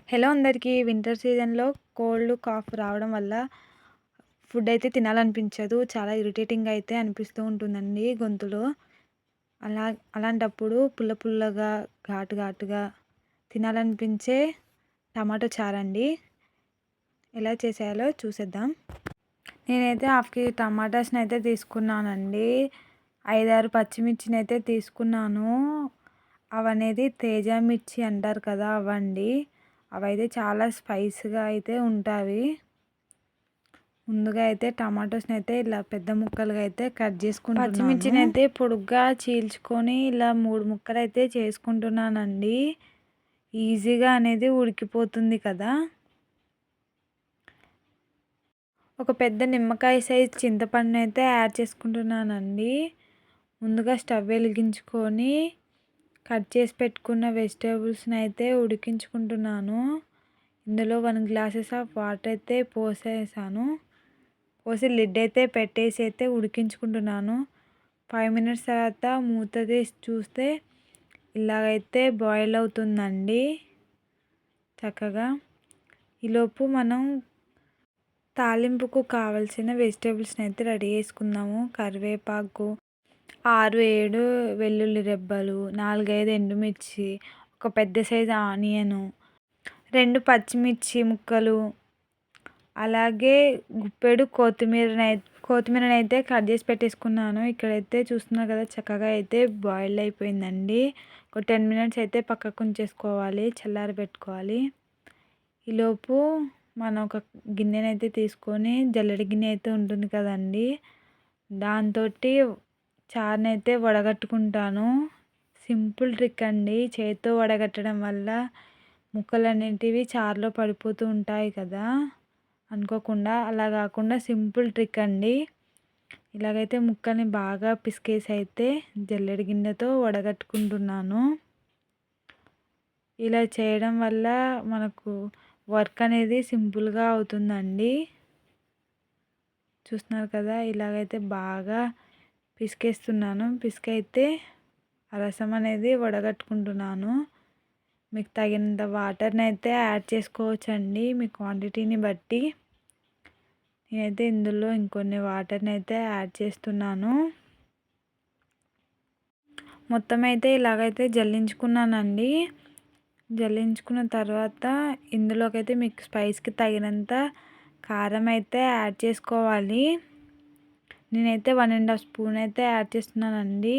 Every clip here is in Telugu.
హలో అందరికీ. వింటర్ సీజన్‌లో కోల్డ్, కాఫ్ రావడం వల్ల ఫుడ్ అయితే తినాలనిపించదు. చాలా ఇరిటేటింగ్‌గా అయితే అనిపిస్తూ ఉంటుందండి గొంతులో. అలాంటప్పుడు పుల్ల పుల్లగా, ఘాటు ఘాటుగా తినాలనిపించే టమాటో చారండి. ఎలా చేసేయాలో చూసేద్దాం. నేనైతే హాఫ్ కేజీ టమాటాస్‌నైతే తీసుకున్నానండి. 5, 6 పచ్చిమిర్చినైతే తీసుకున్నాను. అవనేది తేజ మిర్చి అంటారు కదా! అవండి. అవైతే చాలా స్పైస్‌గా అయితే ఉంటాయి. ముందుగా అయితే టమాటోస్‌నైతే ఇలా పెద్ద ముక్కలుగా అయితే కట్ చేసుకుంటున్నాను. పచ్చిమిర్చినైతే పొడుగ్గా చీల్చుకొని ఇలా 3 ముక్కలైతే చేసుకుంటున్నానండి. ఈజీగా అనేది ఉడికిపోతుంది కదా! ఒక పెద్ద నిమ్మకాయ సైజ్ చింతపండునైతే యాడ్ చేసుకుంటున్నానండి. ముందుగా స్టవ్ వెలిగించుకొని కట్ చేసి పెట్టుకున్న వెజిటేబుల్స్ని అయితే ఉడికించుకుంటున్నాను. ఇందులో 1 గ్లాసెస్ ఆఫ్ వాటర్ అయితే పోసేసాను. పోసి లిడ్ అయితే పెట్టేసి అయితే ఉడికించుకుంటున్నాను. 5 మినిట్స్ తర్వాత మూత తీసి చూస్తే ఇలాగైతే బాయిల్ అవుతుందండి చక్కగా. ఈలోపు మనం తాలింపుకు కావాల్సిన వెజిటేబుల్స్ని అయితే రెడీ చేసుకుందాము. కరివేపాకు, 6, 7 వెల్లుల్లి రెబ్బలు, 4, 5 ఎండుమిర్చి, ఒక పెద్ద సైజు ఆనియను, 2 పచ్చిమిర్చి ముక్కలు, అలాగే గుప్పెడు కొత్తిమీరనైతే కట్ చేసి పెట్టేసుకున్నాను. ఇక్కడైతే చూస్తున్నారు కదా, చక్కగా అయితే బాయిల్ అయిపోయిందండి. ఒక 10 మినిట్స్ అయితే పక్కకు ఉంచేసుకోవాలి, చల్లారబెట్టుకోవాలి. ఈలోపు మనం ఒక గిన్నెనైతే తీసుకొని, జల్లెడ గిన్నె అయితే ఉంటుంది కదండి, దాంతోటి చారునైతే వడగట్టుకుంటాను. సింపుల్ ట్రిక్ అండి. చేత్తో వడగట్టడం వల్ల ముక్కలు అనేటివి చారులో పడిపోతూ ఉంటాయి కదా అనుకోకుండా. అలా కాకుండా సింపుల్ ట్రిక్ అండి. ఇలాగైతే ముక్కల్ని బాగా పిసికేసి అయితే జల్లెడ గిన్నెతో వడగట్టుకుంటున్నాను. ఇలా చేయడం వల్ల మనకు వర్క్ అనేది సింపుల్గా అవుతుందండి. చూస్తున్నారు కదా, ఇలాగైతే బాగా పిసికేస్తున్నాను. పిసికైతే ఆ రసం అనేది వడగట్టుకుంటున్నాను. మీకు తగినంత వాటర్ని అయితే యాడ్ చేసుకోవచ్చండి మీ క్వాంటిటీని బట్టి. నేనైతే ఇందులో ఇంకొన్ని వాటర్ని అయితే యాడ్ చేస్తున్నాను. మొత్తం అయితే ఇలాగైతే జల్లించుకున్నానండి. జల్లించుకున్న తర్వాత ఇందులోకైతే మీకు స్పైస్కి తగినంత కారం అయితే యాడ్ చేసుకోవాలి. నేనైతే 1.5 స్పూన్ అయితే యాడ్ చేస్తున్నానండి.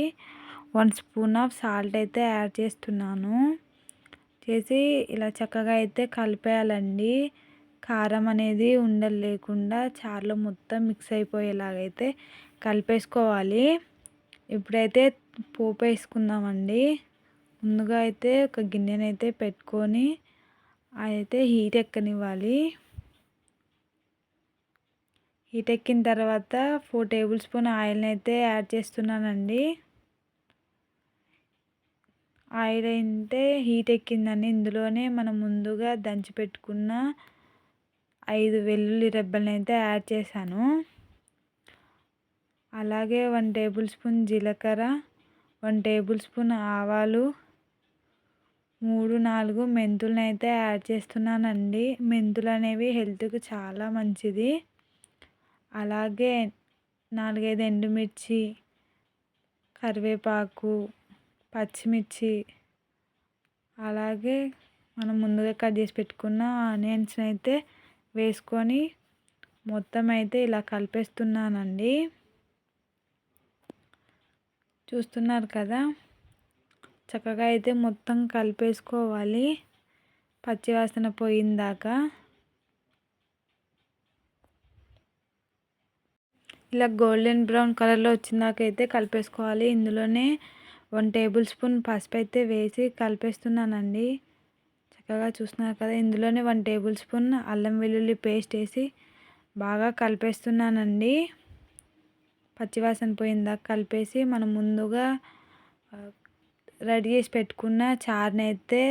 1 స్పూన్ ఆఫ్ సాల్ట్ అయితే యాడ్ చేస్తున్నాను. చేసి ఇలా చక్కగా అయితే కలిపేయాలండి. కారం అనేది ఉండలు లేకుండా చారులో మొత్తం మిక్స్ అయిపోయేలాగైతే కలిపేసుకోవాలి. ఇప్పుడైతే పోపు వేసుకుందామండి. ముందుగా అయితే ఒక గిన్నెనైతే పెట్టుకొని అయితే హీట్ ఎక్కనివ్వాలి. హీట్ ఎక్కిన తర్వాత 4 టేబుల్ స్పూన్ ఆయిల్ని అయితే యాడ్ చేస్తున్నానండి. ఆయిల్ అయితే హీట్ ఎక్కిందని ఇందులోనే మనం ముందుగా దంచి పెట్టుకున్న 5 వెల్లుల్లి రెబ్బలను అయితే యాడ్ చేశాను. అలాగే 1 టేబుల్ స్పూన్ జీలకర్ర, 1 టేబుల్ స్పూన్ ఆవాలు, 3, 4 మెంతులను అయితే యాడ్ చేస్తున్నానండి. మెంతులు అనేవి హెల్త్కి చాలా మంచిది. అలాగే 4, 5 ఎండుమిర్చి, కరివేపాకు, పచ్చిమిర్చి, అలాగే మనం ముందుగా కట్ చేసి పెట్టుకున్న ఆనియన్స్ని అయితే వేసుకొని మొత్తం అయితే ఇలా కలిపేస్తున్నానండి. చూస్తున్నారు కదా, చక్కగా అయితే మొత్తం కలిపేసుకోవాలి పచ్చివాసన పోయిందాకా. ఇలా గోల్డెన్ బ్రౌన్ కలర్లో వచ్చిందాక అయితే కలిపేసుకోవాలి. ఇందులోనే 1 టేబుల్ స్పూన్ పసుపు అయితే వేసి కలిపేస్తున్నానండి. చక్కగా చూస్తున్నారు కదా, ఇందులోనే 1 టేబుల్ స్పూన్ అల్లం వెల్లుల్లి పేస్ట్ వేసి బాగా కలిపేస్తున్నానండి. పచ్చివాసన పోయిందాక కలిపేసి మనం ముందుగా రెడీ చేసి పెట్టుకున్న చారుని అయితే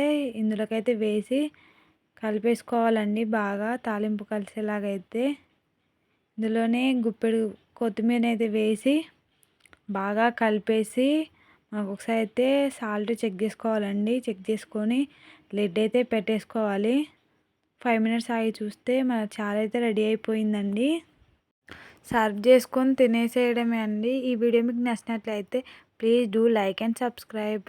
ఇందులోకైతే వేసి కలిపేసుకోవాలండి. బాగా తాలింపు కలిసేలాగైతే ఇందులోనే గుప్పెడు కొత్తిమీర అయితే వేసి బాగా కలిపేసి మనకు ఒకసారి అయితే సాల్ట్ చెక్ చేసుకోవాలండి. చెక్ చేసుకొని లిడ్ అయితే పెట్టేసుకోవాలి. 5 మినిట్స్ ఆగి చూస్తే మన చారు అయితే రెడీ అయిపోయిందండి. సర్వ్ చేసుకొని తినేసేయడమే అండి. ఈ వీడియో మీకు నచ్చినట్లయితే please do like and subscribe.